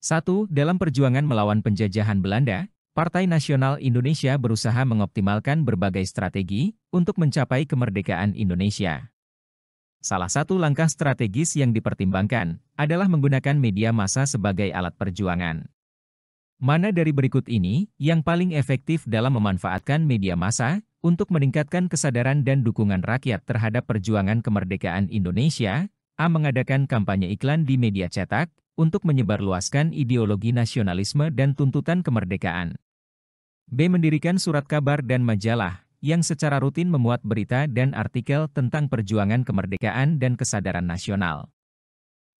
1. Dalam perjuangan melawan penjajahan Belanda, Partai Nasional Indonesia berusaha mengoptimalkan berbagai strategi untuk mencapai kemerdekaan Indonesia. Salah satu langkah strategis yang dipertimbangkan adalah menggunakan media massa sebagai alat perjuangan. Mana dari berikut ini yang paling efektif dalam memanfaatkan media massa untuk meningkatkan kesadaran dan dukungan rakyat terhadap perjuangan kemerdekaan Indonesia? A. Mengadakan kampanye iklan di media cetak untuk menyebarluaskan ideologi nasionalisme dan tuntutan kemerdekaan. B. Mendirikan surat kabar dan majalah yang secara rutin memuat berita dan artikel tentang perjuangan kemerdekaan dan kesadaran nasional.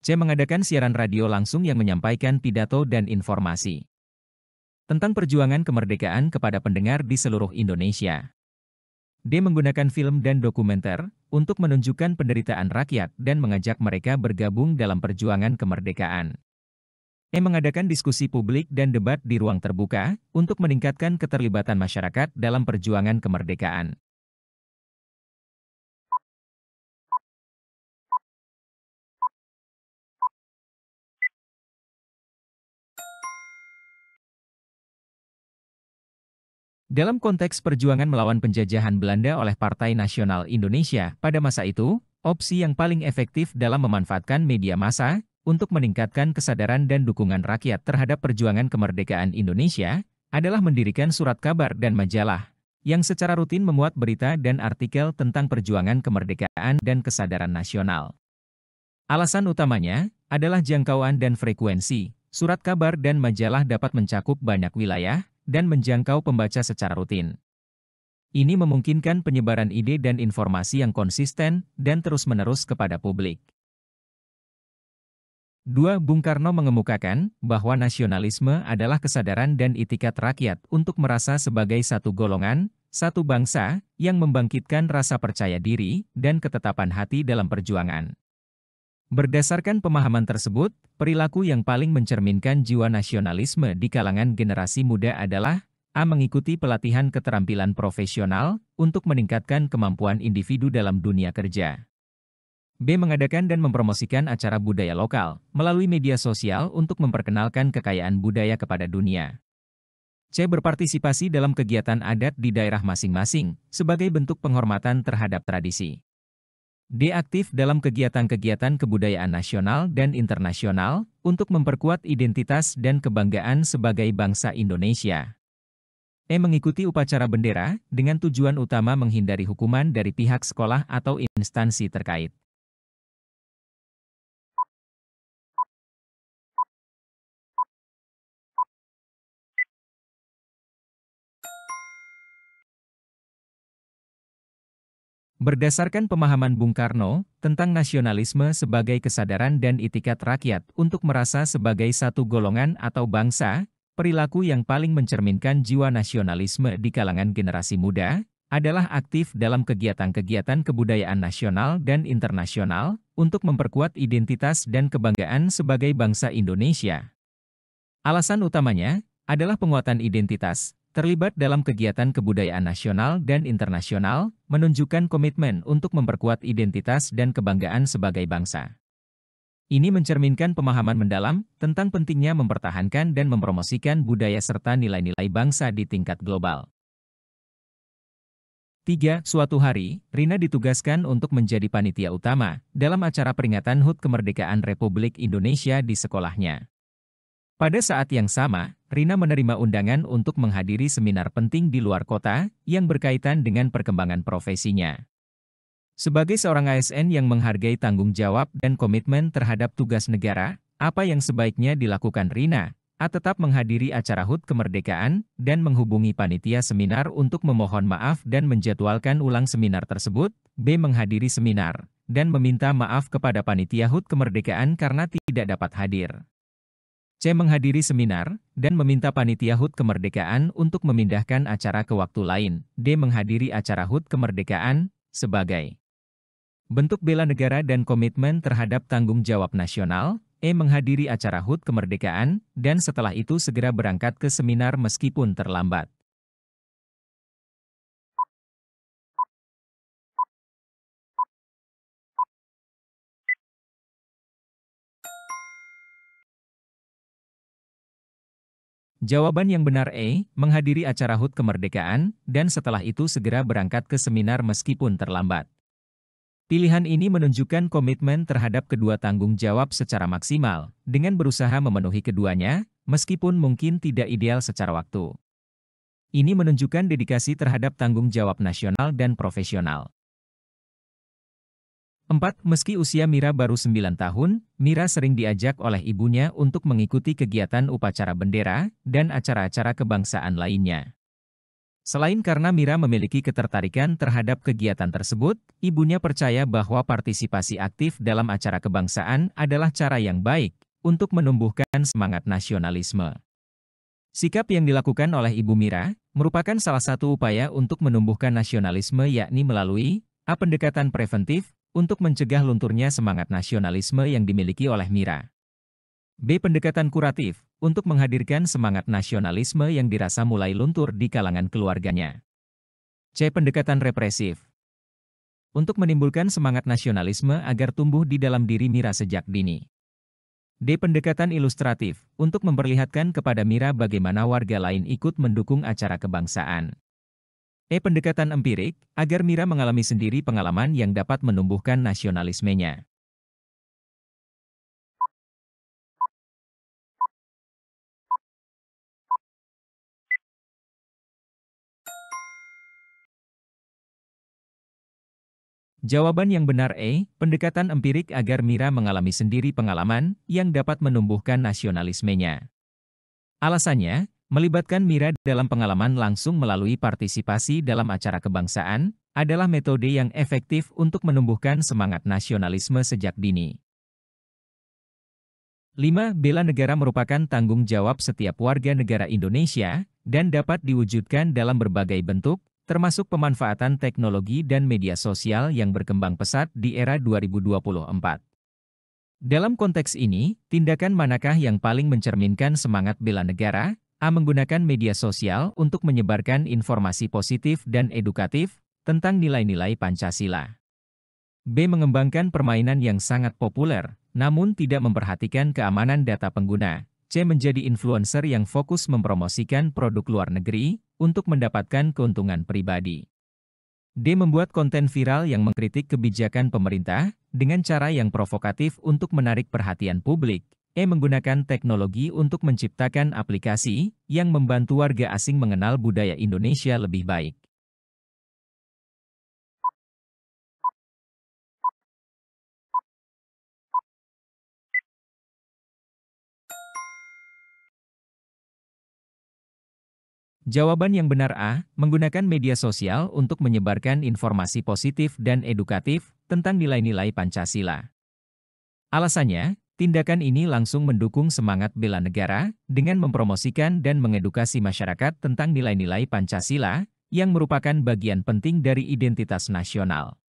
C. Mengadakan siaran radio langsung yang menyampaikan pidato dan informasi tentang perjuangan kemerdekaan kepada pendengar di seluruh Indonesia. D. Menggunakan film dan dokumenter untuk menunjukkan penderitaan rakyat dan mengajak mereka bergabung dalam perjuangan kemerdekaan. E. Mengadakan diskusi publik dan debat di ruang terbuka untuk meningkatkan keterlibatan masyarakat dalam perjuangan kemerdekaan. Dalam konteks perjuangan melawan penjajahan Belanda oleh Partai Nasional Indonesia pada masa itu, opsi yang paling efektif dalam memanfaatkan media massa untuk meningkatkan kesadaran dan dukungan rakyat terhadap perjuangan kemerdekaan Indonesia adalah mendirikan surat kabar dan majalah yang secara rutin memuat berita dan artikel tentang perjuangan kemerdekaan dan kesadaran nasional. Alasan utamanya adalah jangkauan dan frekuensi. Surat kabar dan majalah dapat mencakup banyak wilayah dan menjangkau pembaca secara rutin. Ini memungkinkan penyebaran ide dan informasi yang konsisten dan terus-menerus kepada publik. 2. Bung Karno mengemukakan bahwa nasionalisme adalah kesadaran dan itikat rakyat untuk merasa sebagai satu golongan, satu bangsa, yang membangkitkan rasa percaya diri dan ketetapan hati dalam perjuangan. Berdasarkan pemahaman tersebut, perilaku yang paling mencerminkan jiwa nasionalisme di kalangan generasi muda adalah A. Mengikuti pelatihan keterampilan profesional untuk meningkatkan kemampuan individu dalam dunia kerja. B. Mengadakan dan mempromosikan acara budaya lokal melalui media sosial untuk memperkenalkan kekayaan budaya kepada dunia. C. Berpartisipasi dalam kegiatan adat di daerah masing-masing sebagai bentuk penghormatan terhadap tradisi. D. Aktif dalam kegiatan-kegiatan kebudayaan nasional dan internasional untuk memperkuat identitas dan kebanggaan sebagai bangsa Indonesia. E. Mengikuti upacara bendera dengan tujuan utama menghindari hukuman dari pihak sekolah atau instansi terkait. Berdasarkan pemahaman Bung Karno tentang nasionalisme sebagai kesadaran dan itikat rakyat untuk merasa sebagai satu golongan atau bangsa, perilaku yang paling mencerminkan jiwa nasionalisme di kalangan generasi muda adalah aktif dalam kegiatan-kegiatan kebudayaan nasional dan internasional untuk memperkuat identitas dan kebanggaan sebagai bangsa Indonesia. Alasan utamanya adalah penguatan identitas. Terlibat dalam kegiatan kebudayaan nasional dan internasional, menunjukkan komitmen untuk memperkuat identitas dan kebanggaan sebagai bangsa. Ini mencerminkan pemahaman mendalam tentang pentingnya mempertahankan dan mempromosikan budaya serta nilai-nilai bangsa di tingkat global. 3. Suatu hari, Rina ditugaskan untuk menjadi panitia utama dalam acara peringatan HUT Kemerdekaan Republik Indonesia di sekolahnya. Pada saat yang sama, Rina menerima undangan untuk menghadiri seminar penting di luar kota yang berkaitan dengan perkembangan profesinya. Sebagai seorang ASN yang menghargai tanggung jawab dan komitmen terhadap tugas negara, apa yang sebaiknya dilakukan Rina? A. Tetap menghadiri acara HUT kemerdekaan dan menghubungi panitia seminar untuk memohon maaf dan menjadwalkan ulang seminar tersebut. B. Menghadiri seminar dan meminta maaf kepada panitia HUT kemerdekaan karena tidak dapat hadir. C. Menghadiri seminar dan meminta panitia HUT kemerdekaan untuk memindahkan acara ke waktu lain. D. Menghadiri acara HUT kemerdekaan sebagai bentuk bela negara dan komitmen terhadap tanggung jawab nasional. E. Menghadiri acara HUT kemerdekaan dan setelah itu segera berangkat ke seminar meskipun terlambat. Jawaban yang benar E, menghadiri acara HUT kemerdekaan, dan setelah itu segera berangkat ke seminar meskipun terlambat. Pilihan ini menunjukkan komitmen terhadap kedua tanggung jawab secara maksimal, dengan berusaha memenuhi keduanya, meskipun mungkin tidak ideal secara waktu. Ini menunjukkan dedikasi terhadap tanggung jawab nasional dan profesional. 4. Meski usia Mira baru 9 tahun, Mira sering diajak oleh ibunya untuk mengikuti kegiatan upacara bendera dan acara-acara kebangsaan lainnya. Selain karena Mira memiliki ketertarikan terhadap kegiatan tersebut, ibunya percaya bahwa partisipasi aktif dalam acara kebangsaan adalah cara yang baik untuk menumbuhkan semangat nasionalisme. Sikap yang dilakukan oleh Ibu Mira merupakan salah satu upaya untuk menumbuhkan nasionalisme, yakni melalui A. Pendekatan preventif untuk mencegah lunturnya semangat nasionalisme yang dimiliki oleh Mira. B. Pendekatan kuratif untuk menghadirkan semangat nasionalisme yang dirasa mulai luntur di kalangan keluarganya. C. Pendekatan represif untuk menimbulkan semangat nasionalisme agar tumbuh di dalam diri Mira sejak dini. D. Pendekatan ilustratif untuk memperlihatkan kepada Mira bagaimana warga lain ikut mendukung acara kebangsaan. E. Pendekatan empirik, agar Mira mengalami sendiri pengalaman yang dapat menumbuhkan nasionalismenya. Jawaban yang benar E. Pendekatan empirik agar Mira mengalami sendiri pengalaman yang dapat menumbuhkan nasionalismenya. Alasannya, melibatkan Mira dalam pengalaman langsung melalui partisipasi dalam acara kebangsaan adalah metode yang efektif untuk menumbuhkan semangat nasionalisme sejak dini. 5. Bela negara merupakan tanggung jawab setiap warga negara Indonesia dan dapat diwujudkan dalam berbagai bentuk, termasuk pemanfaatan teknologi dan media sosial yang berkembang pesat di era 2024. Dalam konteks ini, tindakan manakah yang paling mencerminkan semangat bela negara? A. Menggunakan media sosial untuk menyebarkan informasi positif dan edukatif tentang nilai-nilai Pancasila. B. Mengembangkan permainan yang sangat populer, namun tidak memperhatikan keamanan data pengguna. C. Menjadi influencer yang fokus mempromosikan produk luar negeri untuk mendapatkan keuntungan pribadi. D. Membuat konten viral yang mengkritik kebijakan pemerintah dengan cara yang provokatif untuk menarik perhatian publik. E. Menggunakan teknologi untuk menciptakan aplikasi yang membantu warga asing mengenal budaya Indonesia lebih baik. Jawaban yang benar A. Menggunakan media sosial untuk menyebarkan informasi positif dan edukatif tentang nilai-nilai Pancasila. Alasannya, tindakan ini langsung mendukung semangat bela negara dengan mempromosikan dan mengedukasi masyarakat tentang nilai-nilai Pancasila yang merupakan bagian penting dari identitas nasional.